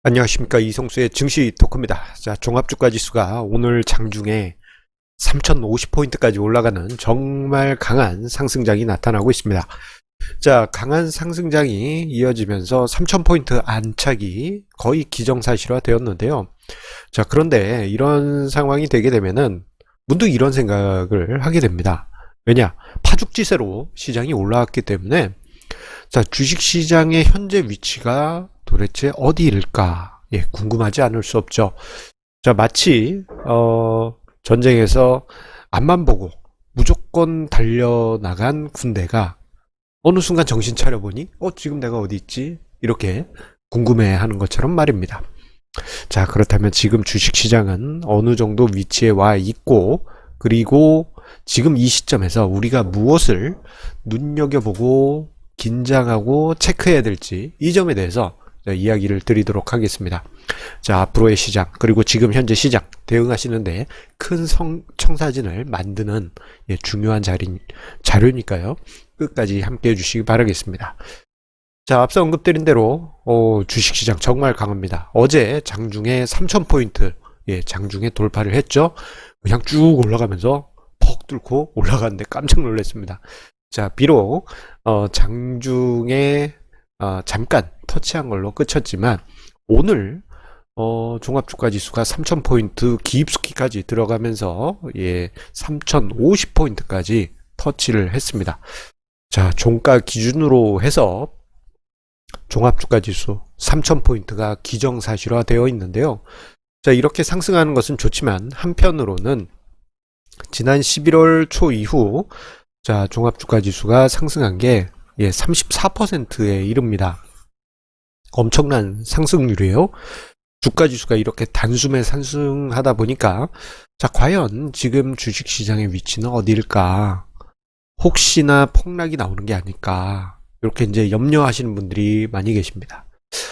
안녕하십니까, 이성수의 증시 토크입니다. 자, 종합주가 지수가 오늘 장중에 3050포인트까지 올라가는 정말 강한 상승장이 나타나고 있습니다. 자, 강한 상승장이 이어지면서 3000포인트 안착이 거의 기정사실화 되었는데요. 자, 그런데 이런 상황이 되게 되면은 문득 이런 생각을 하게 됩니다. 왜냐? 파죽지세로 시장이 올라왔기 때문에, 자, 주식시장의 현재 위치가 도대체 어디일까? 예, 궁금하지 않을 수 없죠. 자, 마치 전쟁에서 앞만 보고 무조건 달려나간 군대가 어느 순간 정신 차려보니 지금 내가 어디 있지? 이렇게 궁금해하는 것처럼 말입니다. 자, 그렇다면 지금 주식시장은 어느 정도 위치에 와 있고, 그리고 지금 이 시점에서 우리가 무엇을 눈여겨보고 긴장하고 체크해야 될지, 이 점에 대해서 이야기를 드리도록 하겠습니다. 자, 앞으로의 시장, 그리고 지금 현재 시장 대응하시는데 큰 청사진을 만드는 중요한 자료니까요. 끝까지 함께 해주시기 바라겠습니다. 자, 앞서 언급드린 대로 주식시장 정말 강합니다. 어제 장중에 3000포인트 장중에 돌파를 했죠. 그냥 쭉 올라가면서 퍽 뚫고 올라가는데 깜짝 놀랐습니다. 자, 비록 장중에 잠깐 터치한 걸로 끝쳤지만 오늘 종합주가지수가 3000포인트 깊숙이까지 들어가면서 3050포인트까지 터치를 했습니다. 자, 종가 기준으로 해서 종합주가지수 3000포인트가 기정사실화 되어 있는데요. 자, 이렇게 상승하는 것은 좋지만 한편으로는 지난 11월 초 이후 자, 종합주가지수가 상승한 게 34%에 이릅니다. 엄청난 상승률이에요. 주가지수가 이렇게 단숨에 상승하다 보니까, 자, 과연 지금 주식시장의 위치는 어디일까? 혹시나 폭락이 나오는 게 아닐까? 이렇게 이제 염려하시는 분들이 많이 계십니다.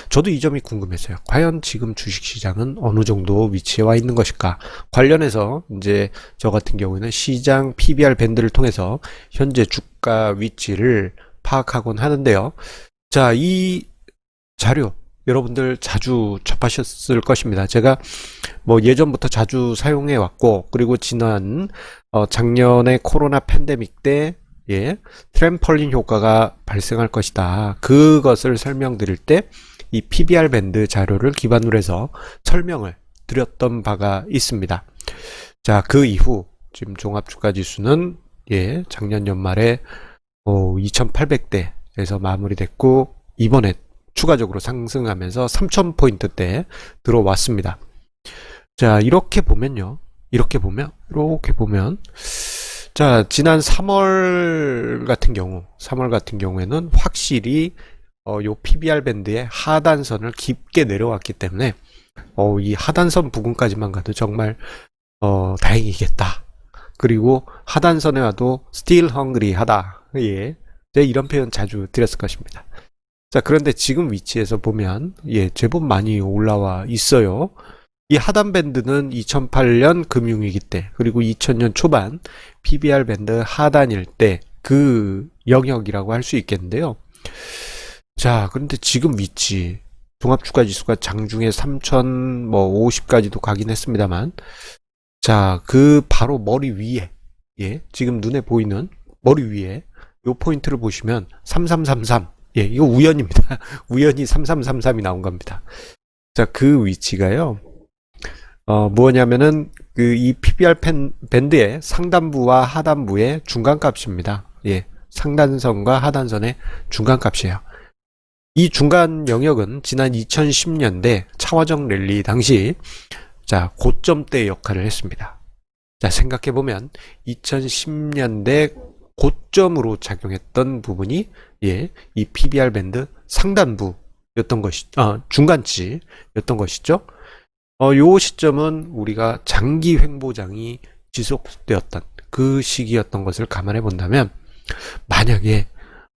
저도 이 점이 궁금했어요. 과연 지금 주식시장은 어느 정도 위치에 와 있는 것일까? 관련해서 이제 저 같은 경우에는 시장 PBR 밴드를 통해서 현재 주가 위치를 파악하곤 하는데요. 자, 이 자료 여러분들 자주 접하셨을 것입니다. 제가 뭐 예전부터 자주 사용해 왔고, 그리고 지난 작년에 코로나 팬데믹 때 트램펄린 효과가 발생할 것이다. 그것을 설명드릴 때 이 PBR 밴드 자료를 기반으로 해서 설명을 드렸던 바가 있습니다. 자, 그 이후 지금 종합주가지수는 작년 연말에 2800대에서 마무리됐고, 이번에 추가적으로 상승하면서 3000포인트대 들어왔습니다. 자, 이렇게 보면 자, 지난 3월 같은 경우에는 확실히 요 PBR 밴드의 하단선을 깊게 내려왔기 때문에 이 하단선 부근까지만 가도 정말 다행이겠다. 그리고 하단선에 와도 still hungry 하다. 이런 표현 자주 드렸을 것입니다. 자, 그런데 지금 위치에서 보면 제법 많이 올라와 있어요. 이 하단 밴드는 2008년 금융위기 때, 그리고 2000년 초반 PBR 밴드 하단일 때 그 영역이라고 할 수 있겠는데요. 자, 그런데 지금 위치, 종합주가지수가 장중에 3050까지도 가긴 했습니다만, 자, 그 바로 머리 위에, 지금 눈에 보이는 머리 위에 요 포인트를 보시면 3333, 이거 우연입니다. 우연히 3333이 나온 겁니다. 자, 그 위치가요, 뭐냐면은 이 PBR 밴드의 상단부와 하단부의 중간값입니다. 상단선과 하단선의 중간값이에요. 이 중간 영역은 지난 2010년대 차화정 랠리 당시 자, 고점대 역할을 했습니다. 자, 생각해보면 2010년대 고점으로 작용했던 부분이 이 PBR 밴드 상단부였던 중간치였던 것이죠. 요 시점은 우리가 장기 횡보장이 지속되었던 그 시기였던 것을 감안해 본다면, 만약에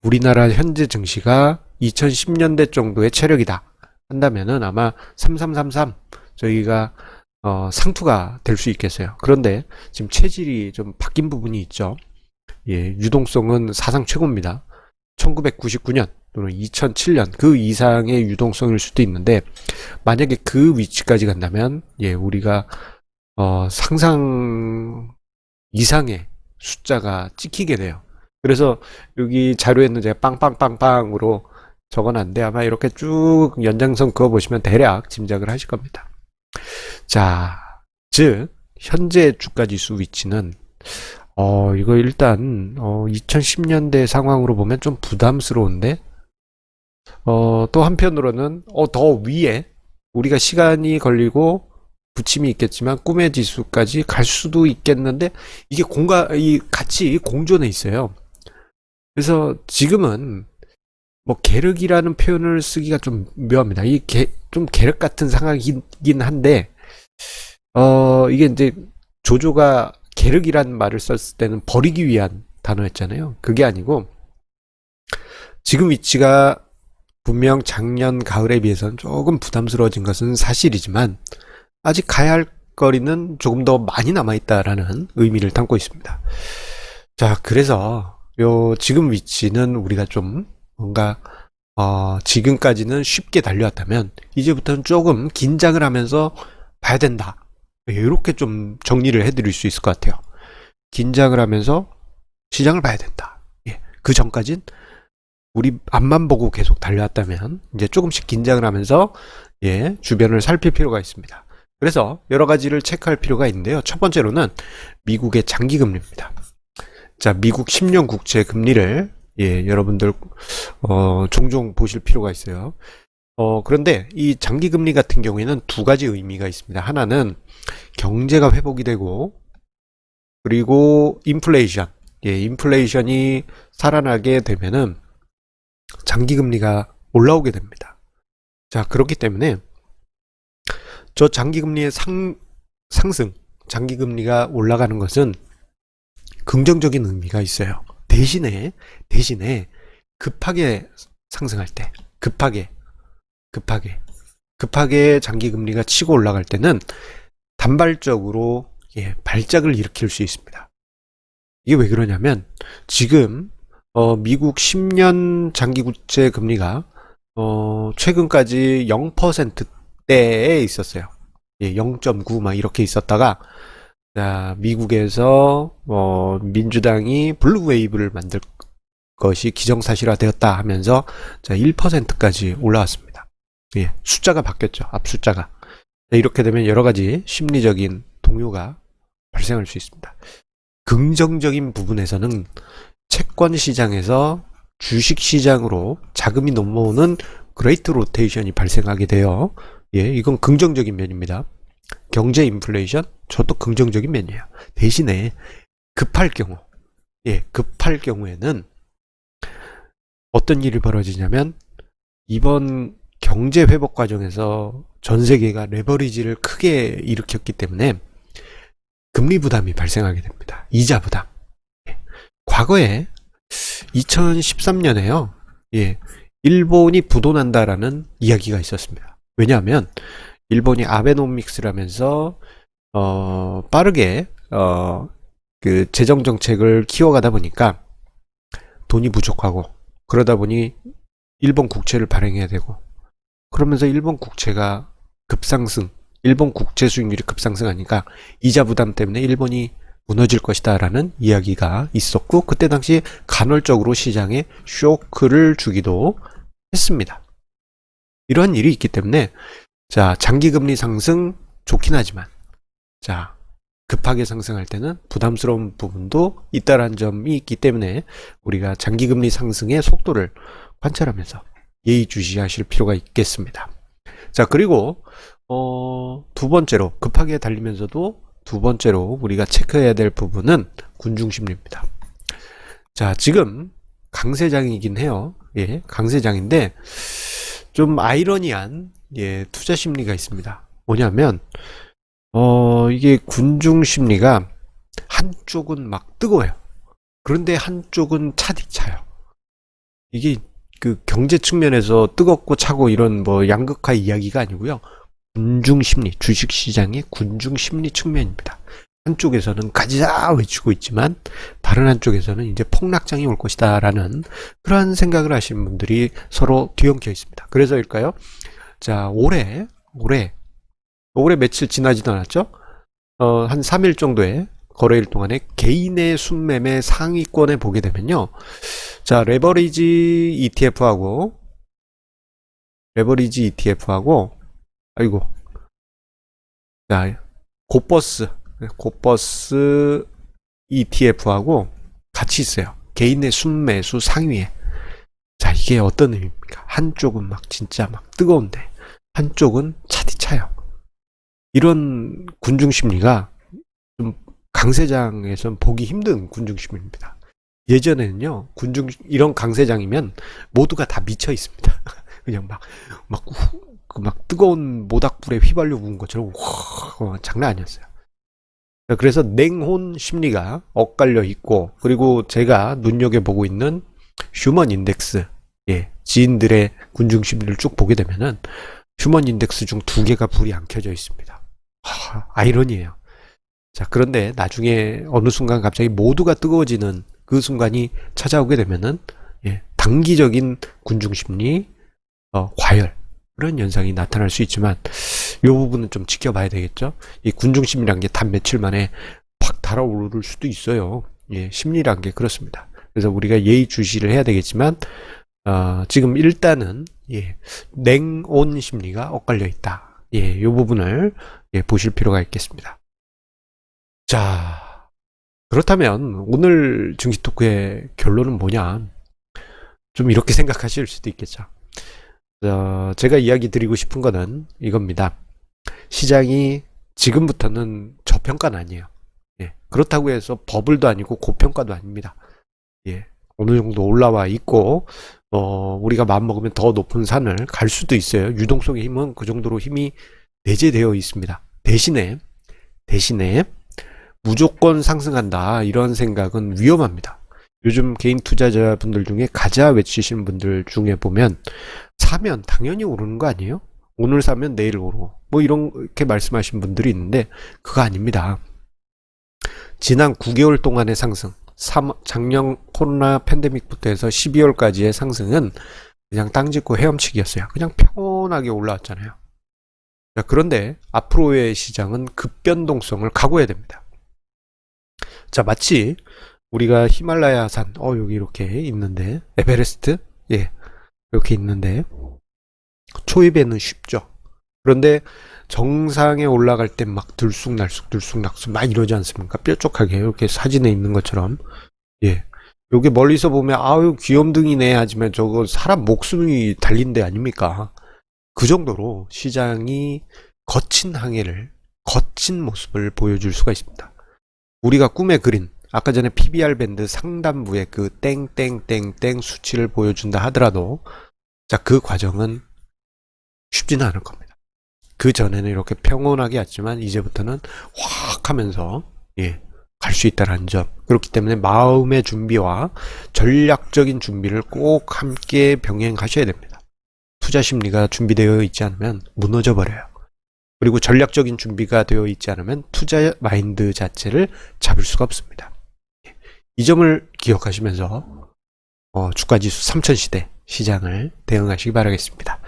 우리나라 현재 증시가 2010년대 정도의 체력이다 한다면은 아마 3333 저희가 상투가 될 수 있겠어요. 그런데 지금 체질이 좀 바뀐 부분이 있죠. 유동성은 사상 최고입니다. 1999년 또는 2007년 그 이상의 유동성일 수도 있는데, 만약에 그 위치까지 간다면 예, 우리가 상상 이상의 숫자가 찍히게 돼요. 그래서 여기 자료에는 제가 빵빵빵빵으로 적어놨는데, 아마 이렇게 쭉 연장선 그어보시면 대략 짐작을 하실 겁니다. 자, 즉 현재 주가지수 위치는 이거 일단 2010년대 상황으로 보면 좀 부담스러운데, 또 한편으로는 더 위에 우리가 시간이 걸리고 부침이 있겠지만 꿈의 지수까지 갈 수도 있겠는데, 이게 같이 공존해 있어요. 그래서 지금은 뭐 계륵이라는 표현을 쓰기가 좀 묘합니다. 좀 계륵 같은 상황이긴 한데, 이게 이제 조조가 계륵이라는 말을 썼을 때는 버리기 위한 단어였잖아요. 그게 아니고 지금 위치가 분명 작년 가을에 비해서는 조금 부담스러워진 것은 사실이지만, 아직 가야 할 거리는 조금 더 많이 남아있다라는 의미를 담고 있습니다. 자, 그래서 지금 위치는 우리가 좀 뭔가 지금까지는 쉽게 달려왔다면 이제부터는 조금 긴장을 하면서 봐야 된다, 이렇게 좀 정리를 해드릴 수 있을 것 같아요. 긴장을 하면서 시장을 봐야 된다. 예, 그 전까진 우리 앞만 보고 계속 달려왔다면 이제 조금씩 긴장을 하면서 예, 주변을 살필 필요가 있습니다. 그래서 여러 가지를 체크할 필요가 있는데요. 첫 번째로는 미국의 장기금리입니다. 자, 미국 10년 국채 금리를 예, 여러분들 종종 보실 필요가 있어요. 그런데 이 장기금리 같은 경우에는 두 가지 의미가 있습니다. 하나는 경제가 회복이 되고, 그리고 인플레이션, 예, 인플레이션이 살아나게 되면은 장기금리가 올라오게 됩니다. 자, 그렇기 때문에 저 장기금리의 상승, 장기금리가 올라가는 것은 긍정적인 의미가 있어요. 대신에 급하게 상승할 때, 급하게 장기금리가 치고 올라갈 때는 단발적으로 예, 발작을 일으킬 수 있습니다. 이게 왜 그러냐면, 지금 미국 10년 장기국채 금리가 최근까지 0%대에 있었어요. 예, 0.9 막 이렇게 있었다가, 자, 미국에서 민주당이 블루 웨이브를 만들 것이 기정사실화 되었다 하면서 자, 1%까지 올라왔습니다. 예, 숫자가 바뀌었죠. 앞 숫자가. 이렇게 되면 여러 가지 심리적인 동요가 발생할 수 있습니다. 긍정적인 부분에서는 채권 시장에서 주식 시장으로 자금이 넘어오는 그레이트 로테이션이 발생하게 돼요. 예, 이건 긍정적인 면입니다. 경제 인플레이션, 저도 긍정적인 면이에요. 대신에 급할 경우에는 어떤 일이 벌어지냐면, 이번 경제 회복 과정에서 전 세계가 레버리지를 크게 일으켰기 때문에 금리 부담이 발생하게 됩니다. 이자 부담. 과거에 2013년에요. 예, 일본이 부도난다라는 이야기가 있었습니다. 왜냐하면 일본이 아베노믹스라면서 빠르게 그 재정 정책을 키워가다 보니까 돈이 부족하고, 그러다 보니 일본 국채를 발행해야 되고, 그러면서 일본 국채가 급상승, 일본 국채 수익률이 급상승하니까 이자 부담 때문에 일본이 무너질 것이다 라는 이야기가 있었고, 그때 당시 간헐적으로 시장에 쇼크를 주기도 했습니다. 이러한 일이 있기 때문에 자, 장기금리 상승 좋긴 하지만, 자, 급하게 상승할 때는 부담스러운 부분도 있다라는 점이 있기 때문에 우리가 장기금리 상승의 속도를 관찰하면서 예의주시하실 필요가 있겠습니다. 자, 그리고 두 번째로, 급하게 달리면서도 두 번째로 우리가 체크해야 될 부분은 군중심리입니다. 자, 지금 강세장이긴 해요. 예, 강세장인데 좀 아이러니한 예, 투자 심리가 있습니다. 뭐냐면 이게 군중심리가 한쪽은 막 뜨거워요. 그런데 한쪽은 차디차요. 이게 그 경제 측면에서 뜨겁고 차고 이런 뭐 양극화 이야기가 아니고요. 군중심리, 주식시장의 군중심리 측면입니다. 한쪽에서는 가자 외치고 있지만 다른 한쪽에서는 이제 폭락장이 올 것이다 라는 그러한 생각을 하시는 분들이 서로 뒤엉켜 있습니다. 그래서일까요? 자, 올해 며칠 지나지도 않았죠? 한 3일 정도의 거래일 동안에 개인의 순매매 상위권에 보게 되면요. 자, 레버리지 ETF하고 아이고, 자, 곧버스 ETF하고 같이 있어요. 개인의 순매수 상위에. 자, 이게 어떤 의미입니까? 한쪽은 막 진짜 막 뜨거운데 한쪽은 차디차요. 이런 군중심리가 좀 강세장에선 보기 힘든 군중심리입니다. 예전에는요, 이런 강세장이면 모두가 다 미쳐 있습니다. 그냥 막 뜨거운 모닥불에 휘발유 부은 것처럼 장난 아니었어요. 그래서 냉혼 심리가 엇갈려 있고, 그리고 제가 눈여겨보고 있는 휴먼 인덱스, 지인들의 군중 심리를 쭉 보게 되면은 휴먼 인덱스 중 2개가 불이 안 켜져 있습니다. 아이러니예요. 자, 그런데 나중에 어느 순간 갑자기 모두가 뜨거워지는 그 순간이 찾아오게 되면은 단기적인 군중 심리, 과열, 그런 현상이 나타날 수 있지만 이 부분은 좀 지켜봐야 되겠죠. 이 군중 심리란 게 단 며칠 만에 팍 달아오를 수도 있어요. 심리란 게 그렇습니다. 그래서 우리가 예의주시를 해야 되겠지만 지금 일단은 냉온 심리가 엇갈려 있다. 이 부분을 보실 필요가 있겠습니다. 자, 그렇다면 오늘 증시 토크의 결론은 뭐냐? 좀 이렇게 생각하실 수도 있겠죠. 제가 이야기 드리고 싶은 거는 이겁니다. 시장이 지금부터는 저평가는 아니에요. 그렇다고 해서 버블도 아니고 고평가도 아닙니다. 어느 정도 올라와 있고 우리가 마음먹으면 더 높은 산을 갈 수도 있어요. 유동성의 힘은 그 정도로 힘이 내재되어 있습니다. 대신에 무조건 상승한다 이런 생각은 위험합니다. 요즘 개인 투자자분들 중에 가자 외치시는 분들 중에 보면 사면 당연히 오르는 거 아니에요? 오늘 사면 내일 오르고 뭐 이렇게 말씀하신 분들이 있는데 그거 아닙니다. 지난 9개월 동안의 상승, 작년 코로나 팬데믹부터 해서 12월까지의 상승은 그냥 땅 짚고 헤엄치기였어요. 그냥 평온하게 올라왔잖아요. 자, 그런데 앞으로의 시장은 급변동성을 각오해야 됩니다. 자, 마치 우리가 히말라야산, 여기 이렇게 있는데, 에베레스트? 이렇게 있는데, 초입에는 쉽죠. 그런데 정상에 올라갈 때 막 들쑥날쑥 막 이러지 않습니까? 뾰족하게, 이렇게 사진에 있는 것처럼. 여기 멀리서 보면, 아유, 귀염둥이네, 하지만 저거 사람 목숨이 달린 데 아닙니까? 그 정도로 시장이 거친 모습을 보여줄 수가 있습니다. 우리가 꿈에 그린, 아까 전에 PBR 밴드 상단부에 그 땡땡땡땡 수치를 보여준다 하더라도 자, 그 과정은 쉽지는 않을 겁니다. 그 전에는 이렇게 평온하게 왔지만 이제부터는 확 하면서 갈 수 있다는 점. 그렇기 때문에 마음의 준비와 전략적인 준비를 꼭 함께 병행하셔야 됩니다. 투자 심리가 준비되어 있지 않으면 무너져 버려요. 그리고 전략적인 준비가 되어 있지 않으면 투자 마인드 자체를 잡을 수가 없습니다. 이 점을 기억하시면서 주가지수 3000시대 시장을 대응하시기 바라겠습니다.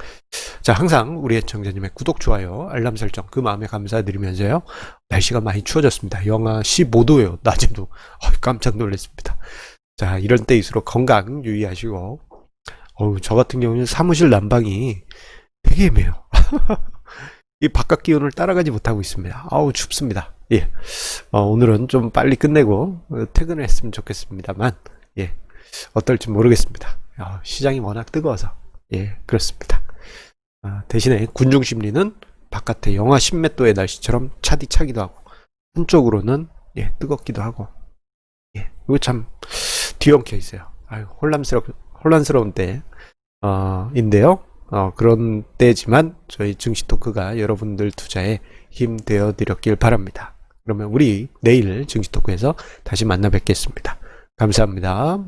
자, 항상 우리 애청자님의 구독, 좋아요, 알람 설정 그 마음에 감사드리면서요. 날씨가 많이 추워졌습니다. 영하 15도예요. 낮에도. 깜짝 놀랐습니다. 자, 이런 때일수록 건강 유의하시고 저 같은 경우는 사무실 난방이 되게 애매해요. 이 바깥 기온을 따라가지 못하고 있습니다. 춥습니다. 오늘은 좀 빨리 끝내고 퇴근을 했으면 좋겠습니다만 어떨지 모르겠습니다. 시장이 워낙 뜨거워서 그렇습니다. 대신에 군중 심리는 바깥에 영하 10몇 도의 날씨처럼 차디차기도 하고 한쪽으로는 뜨겁기도 하고 이거 참 뒤엉켜 있어요. 혼란스러운 때인데요. 그런 때지만 저희 증시 토크가 여러분들 투자에 힘 되어 드렸길 바랍니다. 그러면 우리 내일 증시 토크에서 다시 만나 뵙겠습니다. 감사합니다.